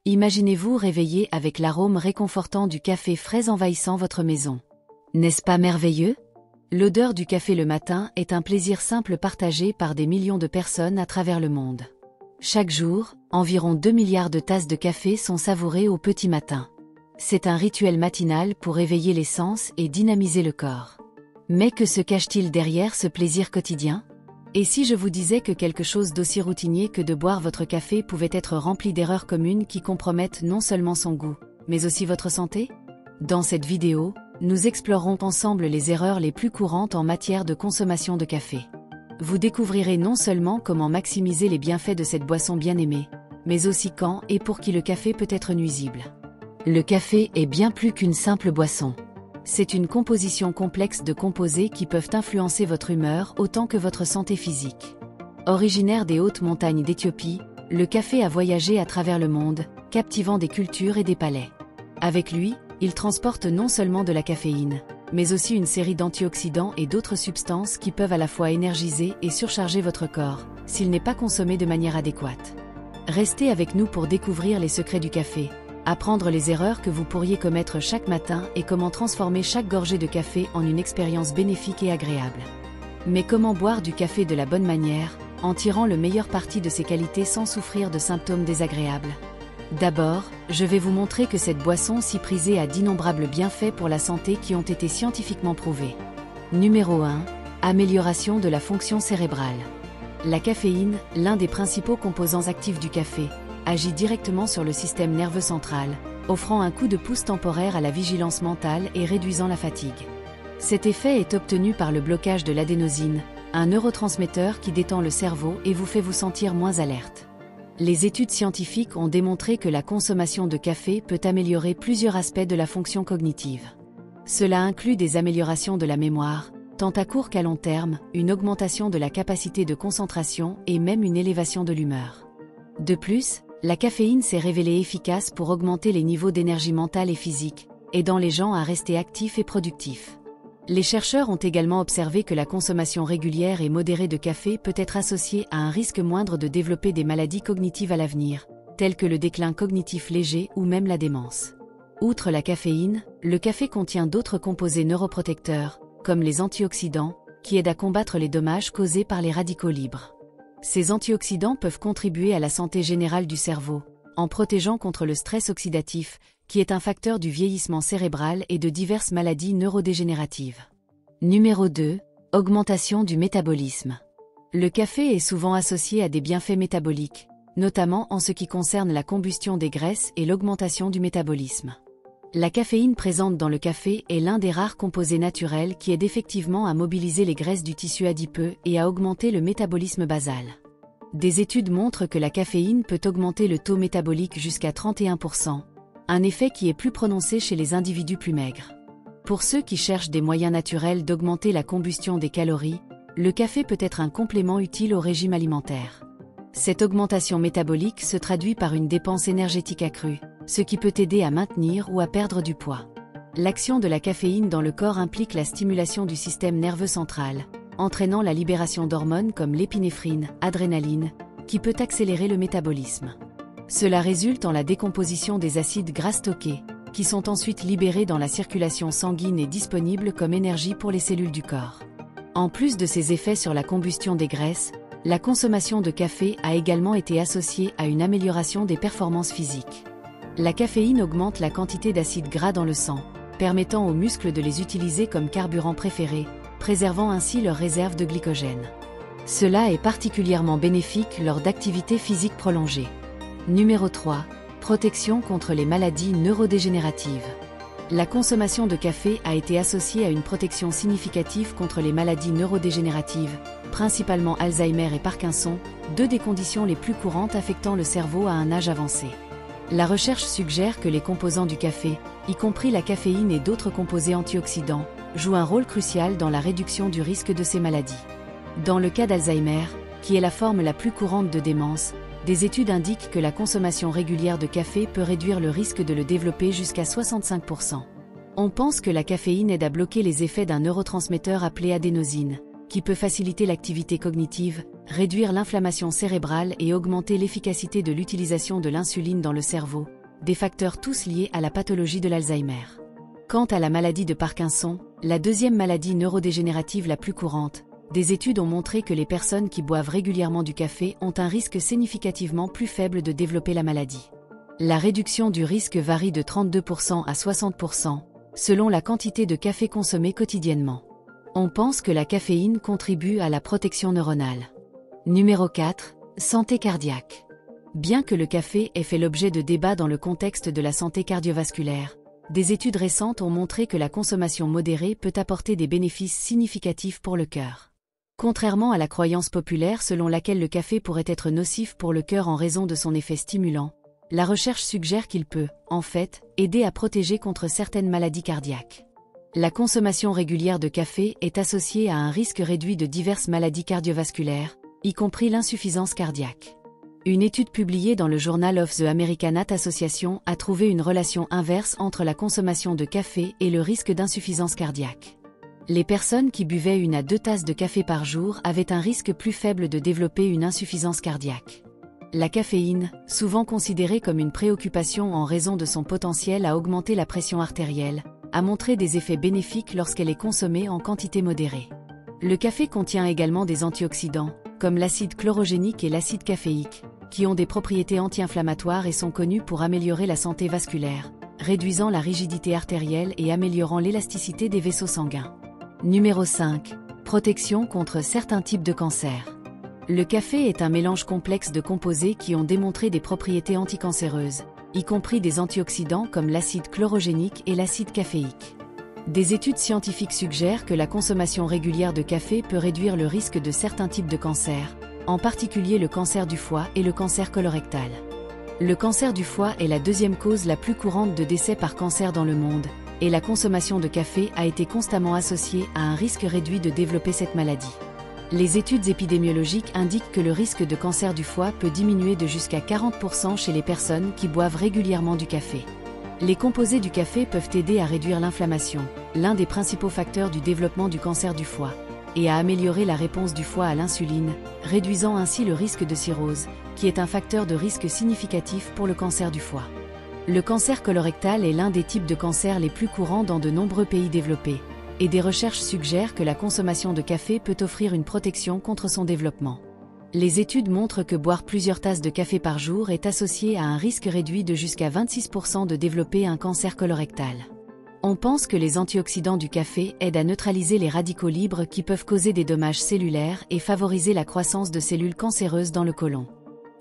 Imaginez-vous réveillé avec l'arôme réconfortant du café frais envahissant votre maison. N'est-ce pas merveilleux? L'odeur du café le matin est un plaisir simple partagé par des millions de personnes à travers le monde. Chaque jour, environ 2 milliards de tasses de café sont savourées au petit matin. C'est un rituel matinal pour réveiller les sens et dynamiser le corps. Mais que se cache-t-il derrière ce plaisir quotidien? Et si je vous disais que quelque chose d'aussi routinier que de boire votre café pouvait être rempli d'erreurs communes qui compromettent non seulement son goût, mais aussi votre santé? Dans cette vidéo, nous explorerons ensemble les erreurs les plus courantes en matière de consommation de café. Vous découvrirez non seulement comment maximiser les bienfaits de cette boisson bien-aimée, mais aussi quand et pour qui le café peut être nuisible. Le café est bien plus qu'une simple boisson. C'est une composition complexe de composés qui peuvent influencer votre humeur autant que votre santé physique. Originaire des hautes montagnes d'Éthiopie, le café a voyagé à travers le monde, captivant des cultures et des palais. Avec lui, il transporte non seulement de la caféine, mais aussi une série d'antioxydants et d'autres substances qui peuvent à la fois énergiser et surcharger votre corps, s'il n'est pas consommé de manière adéquate. Restez avec nous pour découvrir les secrets du café, apprendre les erreurs que vous pourriez commettre chaque matin et comment transformer chaque gorgée de café en une expérience bénéfique et agréable. Mais comment boire du café de la bonne manière, en tirant le meilleur parti de ses qualités sans souffrir de symptômes désagréables? D'abord, je vais vous montrer que cette boisson si prisée a d'innombrables bienfaits pour la santé qui ont été scientifiquement prouvés. Numéro 1. Amélioration de la fonction cérébrale. La caféine, l'un des principaux composants actifs du café, agit directement sur le système nerveux central, offrant un coup de pouce temporaire à la vigilance mentale et réduisant la fatigue. Cet effet est obtenu par le blocage de l'adénosine, un neurotransmetteur qui détend le cerveau et vous fait vous sentir moins alerte. Les études scientifiques ont démontré que la consommation de café peut améliorer plusieurs aspects de la fonction cognitive. Cela inclut des améliorations de la mémoire, tant à court qu'à long terme, une augmentation de la capacité de concentration et même une élévation de l'humeur. De plus, la caféine s'est révélée efficace pour augmenter les niveaux d'énergie mentale et physique, aidant les gens à rester actifs et productifs. Les chercheurs ont également observé que la consommation régulière et modérée de café peut être associée à un risque moindre de développer des maladies cognitives à l'avenir, telles que le déclin cognitif léger ou même la démence. Outre la caféine, le café contient d'autres composés neuroprotecteurs, comme les antioxydants, qui aident à combattre les dommages causés par les radicaux libres. Ces antioxydants peuvent contribuer à la santé générale du cerveau, en protégeant contre le stress oxydatif, qui est un facteur du vieillissement cérébral et de diverses maladies neurodégénératives. Numéro 2. Augmentation du métabolisme. Le café est souvent associé à des bienfaits métaboliques, notamment en ce qui concerne la combustion des graisses et l'augmentation du métabolisme. La caféine présente dans le café est l'un des rares composés naturels qui aide effectivement à mobiliser les graisses du tissu adipeux et à augmenter le métabolisme basal. Des études montrent que la caféine peut augmenter le taux métabolique jusqu'à 31%, un effet qui est plus prononcé chez les individus plus maigres. Pour ceux qui cherchent des moyens naturels d'augmenter la combustion des calories, le café peut être un complément utile au régime alimentaire. Cette augmentation métabolique se traduit par une dépense énergétique accrue, ce qui peut aider à maintenir ou à perdre du poids. L'action de la caféine dans le corps implique la stimulation du système nerveux central, entraînant la libération d'hormones comme l'épinéphrine, adrénaline, qui peut accélérer le métabolisme. Cela résulte en la décomposition des acides gras stockés, qui sont ensuite libérés dans la circulation sanguine et disponibles comme énergie pour les cellules du corps. En plus de ses effets sur la combustion des graisses, la consommation de café a également été associée à une amélioration des performances physiques. La caféine augmente la quantité d'acides gras dans le sang, permettant aux muscles de les utiliser comme carburant préféré, préservant ainsi leurs réserves de glycogène. Cela est particulièrement bénéfique lors d'activités physiques prolongées. Numéro 3. Protection contre les maladies neurodégénératives. La consommation de café a été associée à une protection significative contre les maladies neurodégénératives, principalement Alzheimer et Parkinson, deux des conditions les plus courantes affectant le cerveau à un âge avancé. La recherche suggère que les composants du café, y compris la caféine et d'autres composés antioxydants, jouent un rôle crucial dans la réduction du risque de ces maladies. Dans le cas d'Alzheimer, qui est la forme la plus courante de démence, des études indiquent que la consommation régulière de café peut réduire le risque de le développer jusqu'à 65%. On pense que la caféine aide à bloquer les effets d'un neurotransmetteur appelé adénosine, qui peut faciliter l'activité cognitive, réduire l'inflammation cérébrale et augmenter l'efficacité de l'utilisation de l'insuline dans le cerveau, des facteurs tous liés à la pathologie de l'Alzheimer. Quant à la maladie de Parkinson, la deuxième maladie neurodégénérative la plus courante, des études ont montré que les personnes qui boivent régulièrement du café ont un risque significativement plus faible de développer la maladie. La réduction du risque varie de 32% à 60%, selon la quantité de café consommé quotidiennement. On pense que la caféine contribue à la protection neuronale. Numéro 4. Santé cardiaque. Bien que le café ait fait l'objet de débats dans le contexte de la santé cardiovasculaire, des études récentes ont montré que la consommation modérée peut apporter des bénéfices significatifs pour le cœur. Contrairement à la croyance populaire selon laquelle le café pourrait être nocif pour le cœur en raison de son effet stimulant, la recherche suggère qu'il peut, en fait, aider à protéger contre certaines maladies cardiaques. La consommation régulière de café est associée à un risque réduit de diverses maladies cardiovasculaires, y compris l'insuffisance cardiaque. Une étude publiée dans le Journal of the American Heart Association a trouvé une relation inverse entre la consommation de café et le risque d'insuffisance cardiaque. Les personnes qui buvaient 1 à 2 tasses de café par jour avaient un risque plus faible de développer une insuffisance cardiaque. La caféine, souvent considérée comme une préoccupation en raison de son potentiel à augmenter la pression artérielle, a montré des effets bénéfiques lorsqu'elle est consommée en quantité modérée. Le café contient également des antioxydants, comme l'acide chlorogénique et l'acide caféique, qui ont des propriétés anti-inflammatoires et sont connus pour améliorer la santé vasculaire, réduisant la rigidité artérielle et améliorant l'élasticité des vaisseaux sanguins. Numéro 5. Protection contre certains types de cancers. Le café est un mélange complexe de composés qui ont démontré des propriétés anticancéreuses, y compris des antioxydants comme l'acide chlorogénique et l'acide caféique. Des études scientifiques suggèrent que la consommation régulière de café peut réduire le risque de certains types de cancers, en particulier le cancer du foie et le cancer colorectal. Le cancer du foie est la deuxième cause la plus courante de décès par cancer dans le monde, et la consommation de café a été constamment associée à un risque réduit de développer cette maladie. Les études épidémiologiques indiquent que le risque de cancer du foie peut diminuer de jusqu'à 40% chez les personnes qui boivent régulièrement du café. Les composés du café peuvent aider à réduire l'inflammation, l'un des principaux facteurs du développement du cancer du foie, et à améliorer la réponse du foie à l'insuline, réduisant ainsi le risque de cirrhose, qui est un facteur de risque significatif pour le cancer du foie. Le cancer colorectal est l'un des types de cancer les plus courants dans de nombreux pays développés, et des recherches suggèrent que la consommation de café peut offrir une protection contre son développement. Les études montrent que boire plusieurs tasses de café par jour est associé à un risque réduit de jusqu'à 26% de développer un cancer colorectal. On pense que les antioxydants du café aident à neutraliser les radicaux libres qui peuvent causer des dommages cellulaires et favoriser la croissance de cellules cancéreuses dans le côlon.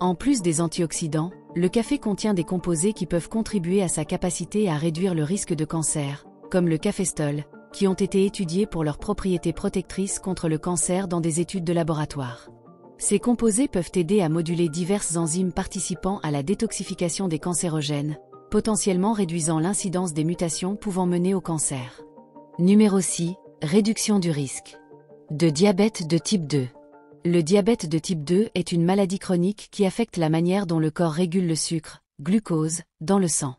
En plus des antioxydants, le café contient des composés qui peuvent contribuer à sa capacité à réduire le risque de cancer, comme le caféstol, qui ont été étudiés pour leurs propriétés protectrices contre le cancer dans des études de laboratoire. Ces composés peuvent aider à moduler diverses enzymes participant à la détoxification des cancérogènes, potentiellement réduisant l'incidence des mutations pouvant mener au cancer. Numéro 6. Réduction du risque de diabète de type 2. Le diabète de type 2 est une maladie chronique qui affecte la manière dont le corps régule le sucre, glucose, dans le sang.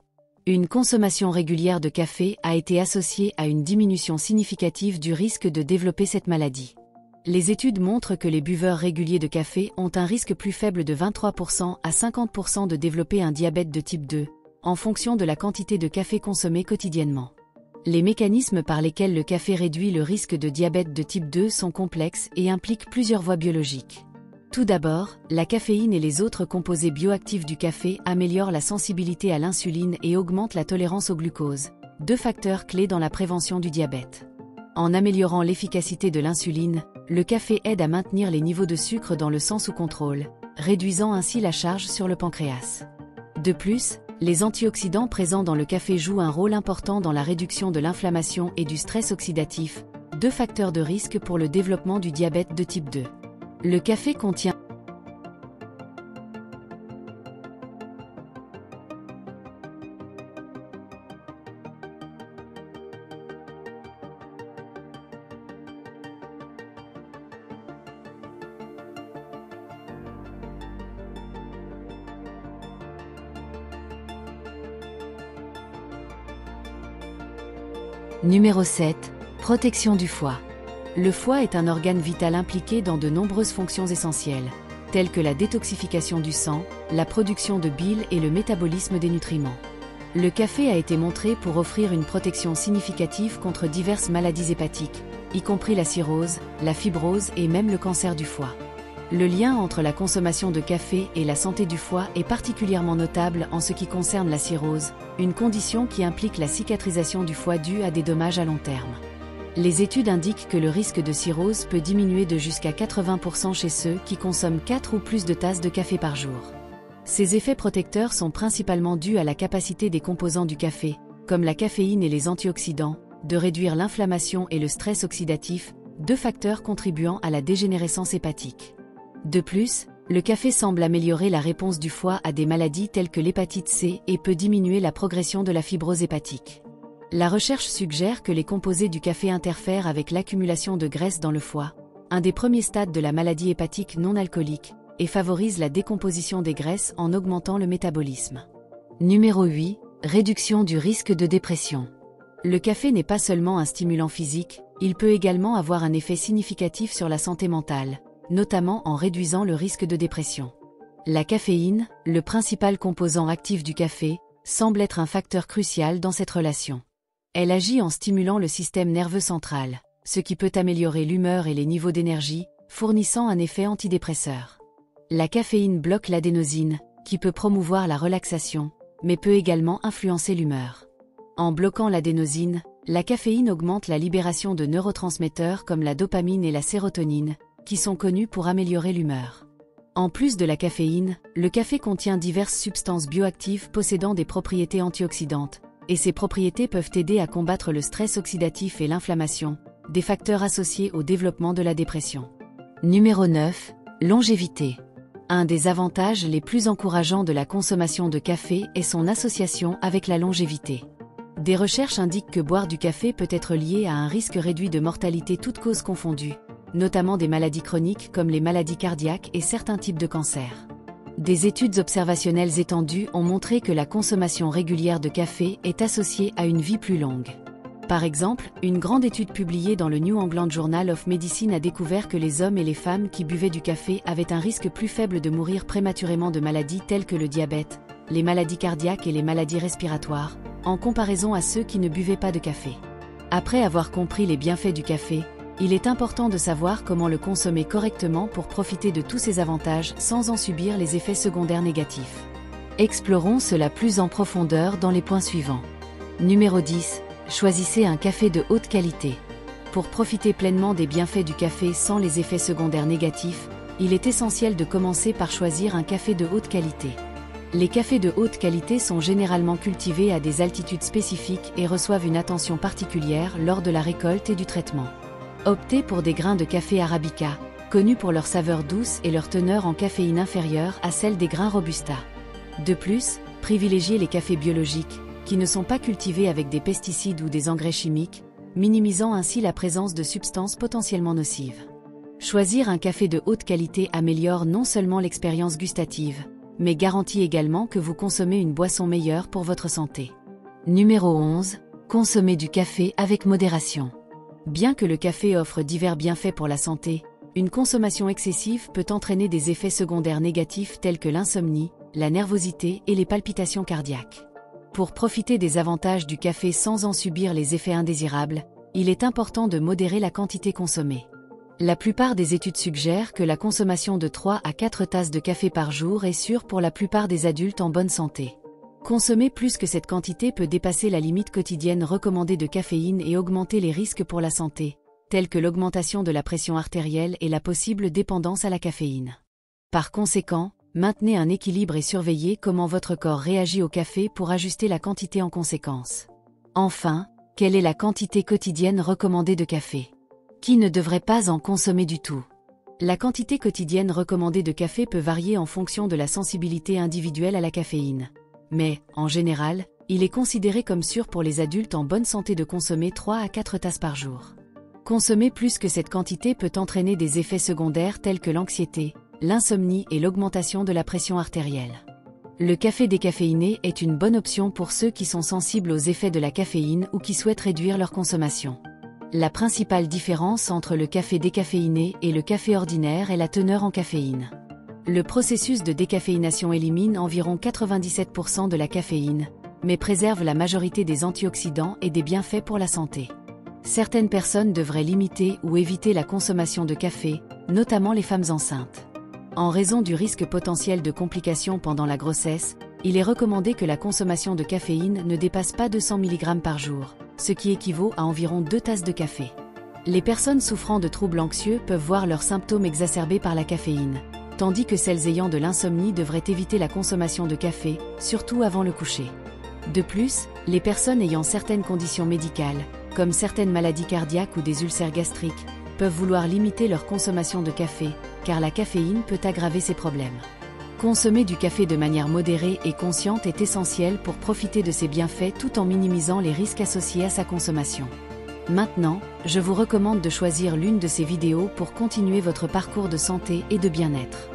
Une consommation régulière de café a été associée à une diminution significative du risque de développer cette maladie. Les études montrent que les buveurs réguliers de café ont un risque plus faible de 23% à 50% de développer un diabète de type 2, en fonction de la quantité de café consommé quotidiennement. Les mécanismes par lesquels le café réduit le risque de diabète de type 2 sont complexes et impliquent plusieurs voies biologiques. Tout d'abord, la caféine et les autres composés bioactifs du café améliorent la sensibilité à l'insuline et augmentent la tolérance au glucose, deux facteurs clés dans la prévention du diabète. En améliorant l'efficacité de l'insuline, le café aide à maintenir les niveaux de sucre dans le sang sous contrôle, réduisant ainsi la charge sur le pancréas. De plus, les antioxydants présents dans le café jouent un rôle important dans la réduction de l'inflammation et du stress oxydatif, deux facteurs de risque pour le développement du diabète de type 2. Le café contient Numéro 7. Protection du foie. Le foie est un organe vital impliqué dans de nombreuses fonctions essentielles, telles que la détoxification du sang, la production de bile et le métabolisme des nutriments. Le café a été montré pour offrir une protection significative contre diverses maladies hépatiques, y compris la cirrhose, la fibrose et même le cancer du foie. Le lien entre la consommation de café et la santé du foie est particulièrement notable en ce qui concerne la cirrhose, une condition qui implique la cicatrisation du foie due à des dommages à long terme. Les études indiquent que le risque de cirrhose peut diminuer de jusqu'à 80% chez ceux qui consomment 4 ou plus de tasses de café par jour. Ces effets protecteurs sont principalement dus à la capacité des composants du café, comme la caféine et les antioxydants, de réduire l'inflammation et le stress oxydatif, deux facteurs contribuant à la dégénérescence hépatique. De plus, le café semble améliorer la réponse du foie à des maladies telles que l'hépatite C et peut diminuer la progression de la fibrose hépatique. La recherche suggère que les composés du café interfèrent avec l'accumulation de graisse dans le foie, un des premiers stades de la maladie hépatique non alcoolique, et favorisent la décomposition des graisses en augmentant le métabolisme. Numéro 8. Réduction du risque de dépression. Le café n'est pas seulement un stimulant physique, il peut également avoir un effet significatif sur la santé mentale, notamment en réduisant le risque de dépression. La caféine, le principal composant actif du café, semble être un facteur crucial dans cette relation. Elle agit en stimulant le système nerveux central, ce qui peut améliorer l'humeur et les niveaux d'énergie, fournissant un effet antidépresseur. La caféine bloque l'adénosine, qui peut promouvoir la relaxation, mais peut également influencer l'humeur. En bloquant l'adénosine, la caféine augmente la libération de neurotransmetteurs comme la dopamine et la sérotonine, qui sont connus pour améliorer l'humeur. En plus de la caféine, le café contient diverses substances bioactives possédant des propriétés antioxydantes, et ces propriétés peuvent aider à combattre le stress oxydatif et l'inflammation, des facteurs associés au développement de la dépression. Numéro 9. Longévité. Un des avantages les plus encourageants de la consommation de café est son association avec la longévité. Des recherches indiquent que boire du café peut être lié à un risque réduit de mortalité toutes causes confondues, notamment des maladies chroniques comme les maladies cardiaques et certains types de cancers. Des études observationnelles étendues ont montré que la consommation régulière de café est associée à une vie plus longue. Par exemple, une grande étude publiée dans le New England Journal of Medicine a découvert que les hommes et les femmes qui buvaient du café avaient un risque plus faible de mourir prématurément de maladies telles que le diabète, les maladies cardiaques et les maladies respiratoires, en comparaison à ceux qui ne buvaient pas de café. Après avoir compris les bienfaits du café, il est important de savoir comment le consommer correctement pour profiter de tous ses avantages sans en subir les effets secondaires négatifs. Explorons cela plus en profondeur dans les points suivants. Numéro 10. Choisissez un café de haute qualité. Pour profiter pleinement des bienfaits du café sans les effets secondaires négatifs, il est essentiel de commencer par choisir un café de haute qualité. Les cafés de haute qualité sont généralement cultivés à des altitudes spécifiques et reçoivent une attention particulière lors de la récolte et du traitement. Optez pour des grains de café arabica, connus pour leur saveur douce et leur teneur en caféine inférieure à celle des grains robusta. De plus, privilégiez les cafés biologiques, qui ne sont pas cultivés avec des pesticides ou des engrais chimiques, minimisant ainsi la présence de substances potentiellement nocives. Choisir un café de haute qualité améliore non seulement l'expérience gustative, mais garantit également que vous consommez une boisson meilleure pour votre santé. Numéro 11. Consommez du café avec modération. Bien que le café offre divers bienfaits pour la santé, une consommation excessive peut entraîner des effets secondaires négatifs tels que l'insomnie, la nervosité et les palpitations cardiaques. Pour profiter des avantages du café sans en subir les effets indésirables, il est important de modérer la quantité consommée. La plupart des études suggèrent que la consommation de 3 à 4 tasses de café par jour est sûre pour la plupart des adultes en bonne santé. Consommer plus que cette quantité peut dépasser la limite quotidienne recommandée de caféine et augmenter les risques pour la santé, tels que l'augmentation de la pression artérielle et la possible dépendance à la caféine. Par conséquent, maintenez un équilibre et surveillez comment votre corps réagit au café pour ajuster la quantité en conséquence. Enfin, quelle est la quantité quotidienne recommandée de café? Qui ne devrait pas en consommer du tout? La quantité quotidienne recommandée de café peut varier en fonction de la sensibilité individuelle à la caféine. Mais, en général, il est considéré comme sûr pour les adultes en bonne santé de consommer 3 à 4 tasses par jour. Consommer plus que cette quantité peut entraîner des effets secondaires tels que l'anxiété, l'insomnie et l'augmentation de la pression artérielle. Le café décaféiné est une bonne option pour ceux qui sont sensibles aux effets de la caféine ou qui souhaitent réduire leur consommation. La principale différence entre le café décaféiné et le café ordinaire est la teneur en caféine. Le processus de décaféination élimine environ 97% de la caféine, mais préserve la majorité des antioxydants et des bienfaits pour la santé. Certaines personnes devraient limiter ou éviter la consommation de café, notamment les femmes enceintes. En raison du risque potentiel de complications pendant la grossesse, il est recommandé que la consommation de caféine ne dépasse pas 200 mg par jour, ce qui équivaut à environ 2 tasses de café. Les personnes souffrant de troubles anxieux peuvent voir leurs symptômes exacerbés par la caféine, tandis que celles ayant de l'insomnie devraient éviter la consommation de café, surtout avant le coucher. De plus, les personnes ayant certaines conditions médicales, comme certaines maladies cardiaques ou des ulcères gastriques, peuvent vouloir limiter leur consommation de café, car la caféine peut aggraver ces problèmes. Consommer du café de manière modérée et consciente est essentiel pour profiter de ses bienfaits tout en minimisant les risques associés à sa consommation. Maintenant, je vous recommande de choisir l'une de ces vidéos pour continuer votre parcours de santé et de bien-être.